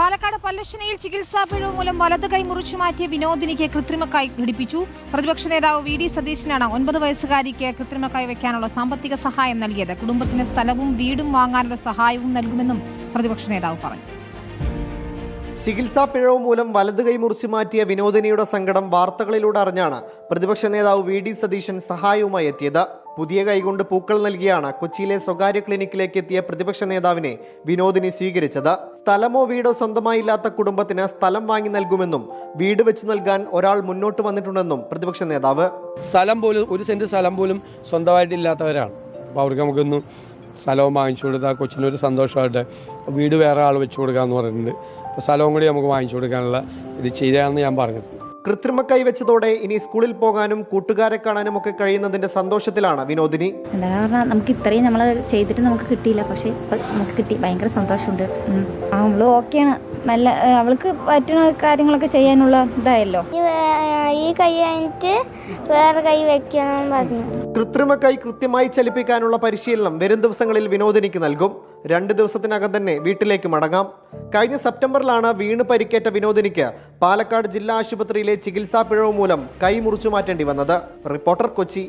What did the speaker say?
പാലക്കാട് പല്ലശ്ശനയിൽ ചികിത്സാ പിഴവ് മൂലം വലത് കൈ മുറിച്ചു മാറ്റിയ വിനോദിനിക്ക് കൃത്രിമ കൈ ഘടിപ്പിച്ചു. പ്രതിപക്ഷ നേതാവ് വി ഡി സതീശനാണ് 9 വയസ്സുകാരിക്ക് കൃത്രിമ കൈ വയ്ക്കാനുള്ള സാമ്പത്തിക സഹായം നൽകിയത്. കുടുംബത്തിന് സ്ഥലവും വീടും വാങ്ങാനുള്ള സഹായവും നൽകുമെന്നും പ്രതിപക്ഷ നേതാവ് പറഞ്ഞു. ചികിത്സാ പിഴവ് മൂലം വലത് കൈ മുറിച്ചു മാറ്റിയ വിനോദിനിയുടെ സങ്കടം വാർത്തകളിലൂടെ അറിഞ്ഞാണ് പ്രതിപക്ഷ നേതാവ് വി ഡി സതീശൻ സഹായവുമായി എത്തിയത്. പുതിയ കൈകൊണ്ട് പൂക്കൾ നൽകിയാണ് കൊച്ചിയിലെ സ്വകാര്യ ക്ലിനിക്കിലേക്ക് എത്തിയ പ്രതിപക്ഷ നേതാവിനെ വിനോദിനി സ്വീകരിച്ചത്. സ്ഥലമോ വീടോ സ്വന്തമായില്ലാത്ത കുടുംബത്തിന് സ്ഥലം വാങ്ങി നൽകുമെന്നും വീട് വെച്ച് നൽകാൻ ഒരാൾ മുന്നോട്ട് വന്നിട്ടുണ്ടെന്നും പ്രതിപക്ഷ നേതാവ്. സ്ഥലം പോലും 1 സെന്റ് സ്ഥലം പോലും സ്വന്തമായിട്ടില്ലാത്തവരാണ്. അപ്പോൾ അവർക്ക് നമുക്കൊന്നും സ്ഥലവും വാങ്ങിച്ചു കൊടുത്താൽ കൊച്ചിനൊരു സന്തോഷമായിട്ട് വീട് വേറെ ആൾ വെച്ചു കൊടുക്കാമെന്ന് പറഞ്ഞിട്ടുണ്ട്. സ്ഥലവും കൂടി നമുക്ക് വാങ്ങിച്ചു കൊടുക്കാനുള്ള ഇത് ചെയ്താണെന്ന് ഞാൻ പറഞ്ഞത്. കൃത്രിമ കൈവച്ചതോടെ ഇനി സ്കൂളിൽ പോകാനും കൂട്ടുകാരെ കാണാനും ഒക്കെ കഴിയുന്നതിന്റെ സന്തോഷത്തിലാണ് വിനോദിനി. എന്താ പറഞ്ഞാൽ നമുക്ക് ഇത്രയും നമ്മൾ ചെയ്തിട്ട് നമുക്ക് കിട്ടിയില്ല, പക്ഷെ നമുക്ക് കിട്ടി. ഭയങ്കര സന്തോഷമുണ്ട്. അവള് ഓക്കെയാണ്. നല്ല അവൾക്ക് പറ്റുന്ന കാര്യങ്ങളൊക്കെ ചെയ്യാനുള്ള ഇതായല്ലോ. ഈ കൈ കഴിഞ്ഞിട്ട് വേറെ കൈ വെക്കണം പറഞ്ഞു. കൃത്രിമ കൈ കൃത്യമായി ചലിപ്പിക്കാനുള്ള പരിശീലനം വരും ദിവസങ്ങളിൽ വിനോദിനിക്ക് നൽകും. 2 ദിവസത്തിനകം തന്നെ വീട്ടിലേക്ക് മടങ്ങാം. കഴിഞ്ഞ സെപ്റ്റംബറിലാണ് വീണ് പരിക്കേറ്റ വിനോദിനിക്ക് പാലക്കാട് ജില്ലാ ആശുപത്രിയിലെ ചികിത്സാ പിഴവ് മൂലം കൈ മുറിച്ചു മാറ്റേണ്ടി വന്നത്. റിപ്പോർട്ടർ, കൊച്ചി.